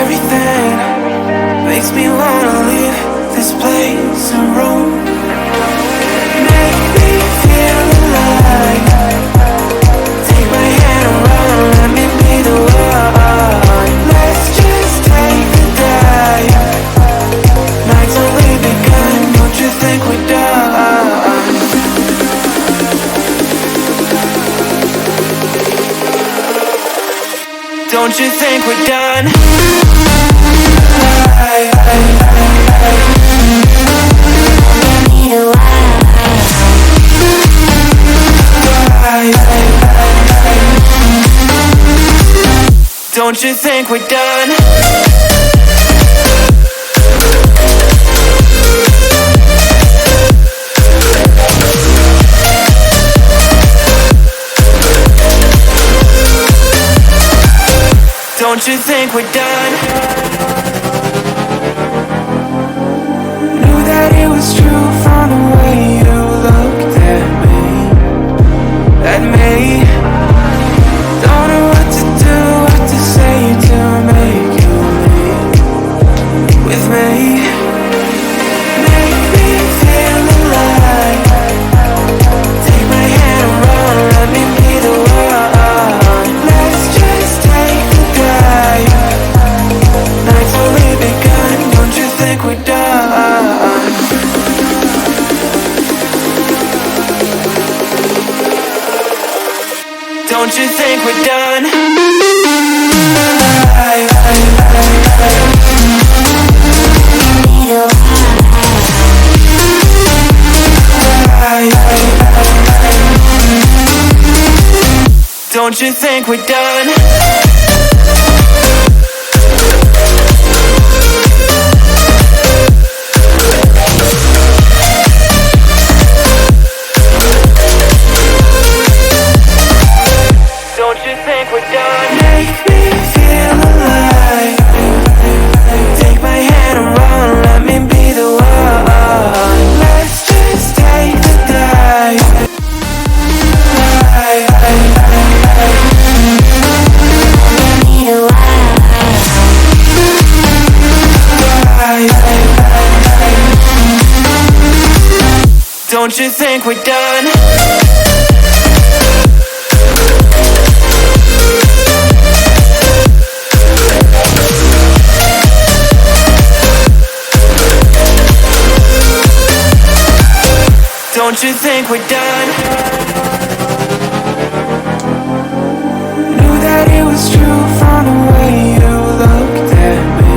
everything makes me wanna leave this place and roam. Make me feel alive. Take my hand and run, let me be the one. Let's just take a dive. Night's only begun, don't you think we're done? Don't you think we're done? Don't you think we're done? Don't you think we're done? Knew that it was true from the way you looked at me. Don't know what to do, what to say to make you leave with me. Make me feel alive. Take my hand and run, let me be the one. Let's just take a dive. Night's only begun, don't you think we're done? Don't you think we're done? Don't you think we're done? Don't you think we're done? Make me feel alive. Take my hand and run, let me be the one. Let's just take a dive. Don't you think we're done? Don't you think we're done? Knew that it was true from the way you looked at me.